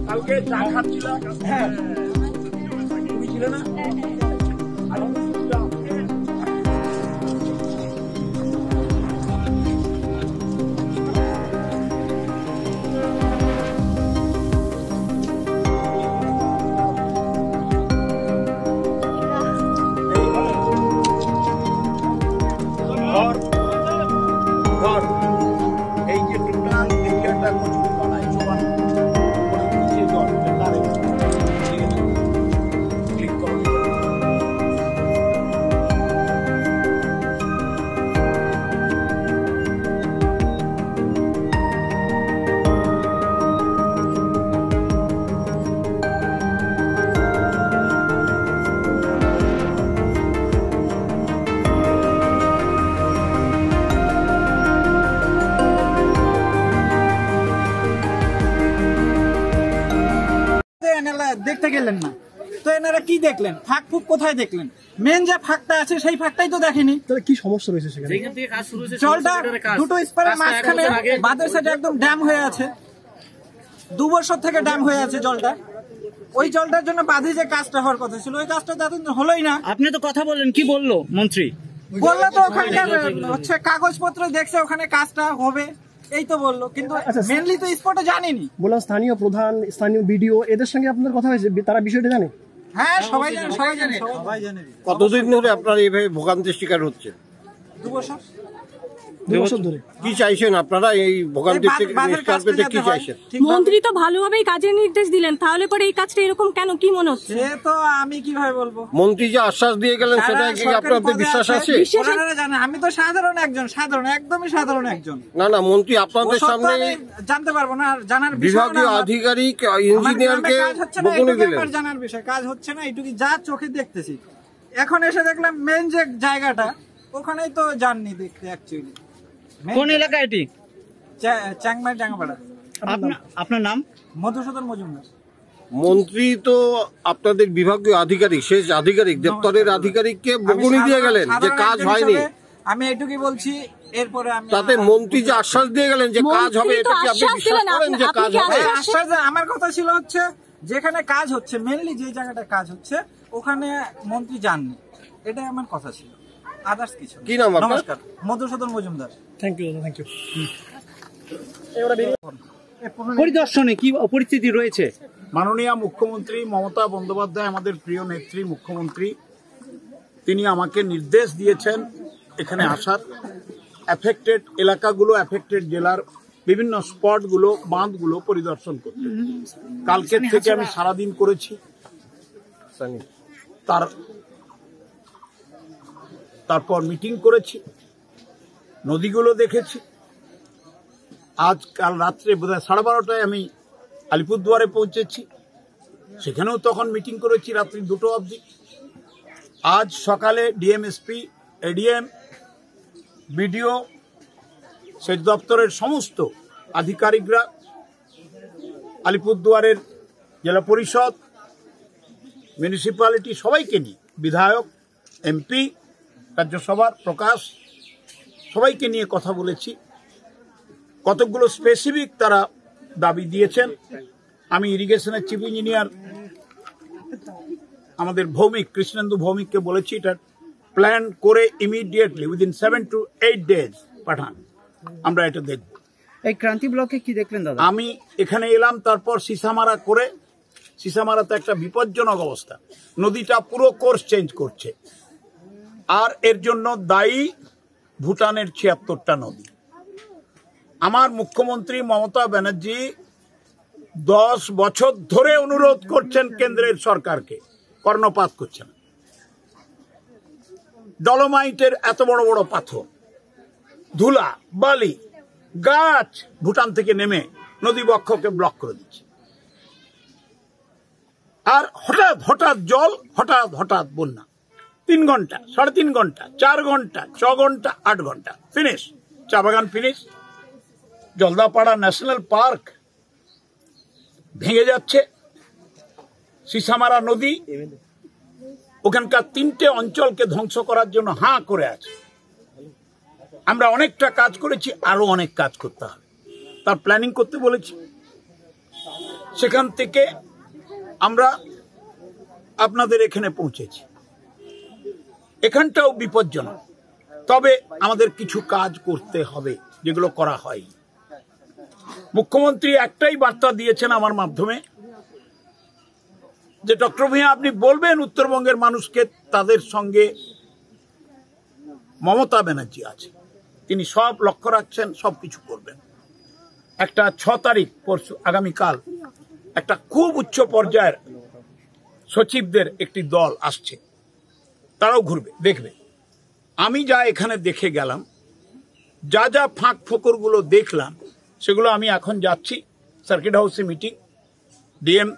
কালকে চা খাচ্ছিল, হ্যাঁ তুমি ছিলে না? এই যে টোটাল এরিয়াটা কচুরি পানায় সমান নিচে জল ক্লিক করো। দেখতে গেলেন না তো এনারা কি দেখলেন? ফাঁক ফুক কোথায় দেখলেন? মেন যে ফাঁকটা আছে সেই ফাঁকটাই তো দেখেনি। তাহলে কি সমস্যা রয়েছে সেখানে? জলটা দুটো স্পারের মাঝখানে বাঁধের সাইডে একদম ড্যাম হয়ে আছে, 2 বছর থেকে ড্যাম হয়ে আছে জলটা। ওই জলটার জন্য বাঁধে যে কাজটা হওয়ার কথা ছিল ওই কাজটা এতদিন হলোই না। আপনি তো কথা বললেন, কি বললো মন্ত্রী? বললো তো ওখানকার হচ্ছে কাগজপত্র দেখছে ওখানে কাজটা হবে, এই তো বললো, কিন্তু মেনলি তো স্পটে জানেনি। বললাম স্থানীয় প্রধান, স্থানীয় বিডিও এদের সঙ্গে আপনার কথা হয়েছে, তারা বিষয়টা জানে? হ্যাঁ সবাই জানে, সবাই জানে, সবাই জানে। কতদিন ধরে আপনারা এইভাবে ভোগান্তির শিকার হচ্ছেন? 2 বছর। 2 বছর ধরে। কি চাইছেন আপনারা এই ভোগান্তির থেকে নিষ্কার পেতে? কি চাইছেন? মন্ত্রী তো ভালোভাবেই কাজের নির্দেশ দিলেন, তাহলে পরে এই কাজটা এরকম কেন, কি মনে হচ্ছে? সে তো আমি কিভাবে বলবো? মন্ত্রী যে আশ্বাস দিয়ে গেলেন সেটা কি আপনাদের বিশ্বাস আছে? ওনারা জানেন আমি তো সাধারণ একজন, সাধারণ একদমই সাধারণ একজন। না না, মন্ত্রী আপনাদের সামনে জানতে পারবো না, জানার বিষয় বিভাগীয় আধিকারিক ইঞ্জিনিয়ারকে বকুনি দিলেন। জানার বিষয়, কাজ হচ্ছে না এইটুকু যা চোখে দেখতেছি। এখন এসে দেখলাম মেন যে জায়গাটা ওখানেই তো যাননি দেখতে। অ্যাকচুয়ালি কোন এলাকা এটি? চ্যাংমাই ডাঙ্গাপাড়া। আপনার নাম? মধুসূদন মজুমদার। মন্ত্রী তো আপনাদের বিভাগীয় আধিকারিক, শেষ আধিকারিক, দপ্তরের আধিকারিককে বকুনি দিয়ে গেলেন যে কাজ হয়নি। আমি এইটুকুই বলছি, এরপরে আমি তাতে মন্ত্রী যে আশ্বাস দিয়ে গেলেন যে কাজ হবে, এটা কি আপনি বিশ্বাস করেন যে কাজ হবে? আশ্বাস আমার কথা ছিল হচ্ছে যেখানে কাজ হচ্ছে, মেনলি যে জায়গাটা কাজ হচ্ছে ওখানে মন্ত্রী যাননি, এটাই আমার কথা ছিল, আদার্স কিছু। কি নাম আপনার? নমস্কার, Madhusudan Majumdar. Thank you, thank you. পরিদর্শনে কি পরিস্থিতি রয়েছে? মাননীয় মুখ্যমন্ত্রী মমতা বন্দ্যোপাধ্যায়, আমাদের প্রিয় নেত্রী মুখ্যমন্ত্রী, তিনি আমাকে নির্দেশ দিয়েছেন এখানে আসার, এফেক্টেড এলাকাগুলো, এফেক্টেড জেলার বিভিন্ন স্পটগুলো, বাঁধগুলো পরিদর্শন করতে। কালকের থেকে আমি সারাদিন করেছি, তারপর মিটিং করেছি, নদীগুলো দেখেছি। আজ কাল রাত্রে বোধহয় 12:30টায় আমি আলিপুরদুয়ারে পৌঁছেছি, সেখানেও তখন মিটিং করেছি রাত্রি 2টো অবধি। আজ সকালে ডিএমএসপি, এডিএম, বিডিও, সেচ দপ্তরের সমস্ত আধিকারিকরা, আলিপুরদুয়ারের জেলা পরিষদ, মিউনিসিপ্যালিটি সবাইকে নিয়ে, বিধায়ক, এমপি, রাজ্যসভার প্রকাশ, সবাইকে নিয়ে কথা বলেছি। কতগুলো স্পেসিফিক তারা দাবি দিয়েছেন। আমি ইরিগেশনের চিফ ইঞ্জিনিয়ার আমাদের ভৌমিক, কৃষ্ণেন্দু ভৌমিককে বলেছি এটা প্ল্যান করে ইমিডিয়েটলি উইদিন 7 to 8 days পাঠান, আমরা এটা দেখব। এই ক্রান্তি ব্লকে কি দেখলেন দাদা? আমি এখানে এলাম, তারপর সিসামারা করে, সিসামারাতে একটা বিপজ্জনক অবস্থা, নদীটা পুরো কোর্স চেঞ্জ করছে, আর এর জন্য দায়ী ভুটানের 76টা নদী। আমার মুখ্যমন্ত্রী মমতা ব্যানার্জি 10 বছর ধরে অনুরোধ করছেন কেন্দ্রের সরকারকে, কর্ণপাত করছেন। ডলোমাইটের এত বড় বড় পাথর, ধুলা, বালি, গাছ ভুটান থেকে নেমে নদী বক্ষকে ব্লক করে দিচ্ছে, আর হঠাৎ হঠাৎ জল, হঠাৎ হঠাৎ বন্যা। 3 ঘন্টা, 3.5 ঘন্টা, 4 ঘন্টা, 6 ঘন্টা, 8 ঘন্টা, ফিনিশ। চা বাগান ফিনিশ। জলদাপাড়া ন্যাশনাল পার্ক ভেঙে যাচ্ছে। সিসামারা নদী ওখানকার 3টে অঞ্চলকে ধ্বংস করার জন্য হাঁ করে আছে। আমরা অনেকটা কাজ করেছি, আরো অনেক কাজ করতে হবে। তার প্ল্যানিং করতে বলেছি। সেখান থেকে আমরা আপনাদের এখানে পৌঁছেছি। এখানটাও বিপজ্জনক, তবে আমাদের কিছু কাজ করতে হবে যেগুলো করা হয়। মুখ্যমন্ত্রী একটাই বার্তা দিয়েছেন আমার মাধ্যমে, যে ডক্টর ভূঁইয়া আপনি বলবেন উত্তরবঙ্গের মানুষকে তাদের সঙ্গে মমতা ব্যানার্জি আছে, তিনি সব লক্ষ্য রাখছেন, সবকিছু করবেন। একটা 6 তারিখ পরশু আগামীকাল একটা খুব উচ্চ পর্যায়ের সচিবদের একটি দল আসছে, তারাও ঘুরবে, দেখবে। আমি যা এখানে দেখে গেলাম, যা যা ফাঁক ফোকরগুলো দেখলাম, সেগুলো আমি এখন যাচ্ছি সার্কিট হাউসে মিটিং, ডিএম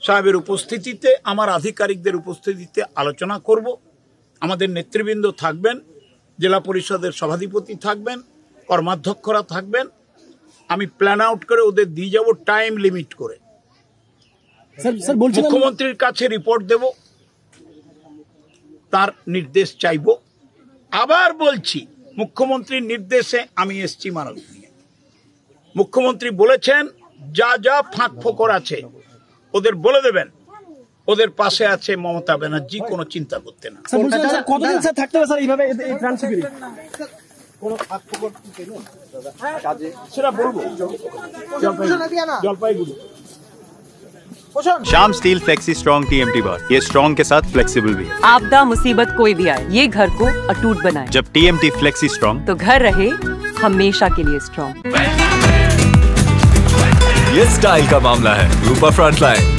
সাহেবের উপস্থিতিতে, আমার আধিকারিকদের উপস্থিতিতে আলোচনা করব। আমাদের নেতৃবৃন্দ থাকবেন, জেলা পরিষদের সভাধিপতি থাকবেন, কর্মাধ্যক্ষরা থাকবেন। আমি প্ল্যান আউট করে ওদের দিয়ে যাব টাইম লিমিট করে। মুখ্যমন্ত্রীর কাছে রিপোর্ট দেব, তার নির্দেশ চাইব। আবার বলছি, মুখ্যমন্ত্রীর নির্দেশে আমি এসছি মানব নিয়ে। মুখ্যমন্ত্রী বলেছেন যা যা ফাঁক ফোকর আছে ওদের বলে দেবেন, ওদের পাশে আছে মমতা ব্যানার্জি, কোনো চিন্তা করতে না। কতদিন স্যার থাকতে হবে স্যার এইভাবে এই ত্রাণ শিবিরে? সেটা বলবো Jalpaiguri. Shyam steel flexi strong TMT बार, ये स्ट्रॉन्ग के साथ फ्लेक्सिबल भी है। आपदा मुसीबत कोई भी आए, ये घर को अटूट बनाए। जब TMT फ्लेक्सी स्ट्रॉन्ग, तो घर रहे हमेशा के लिए स्ट्रॉन्ग। ये स्टाइल का मामला है, रूपा फ्रंटलाइन।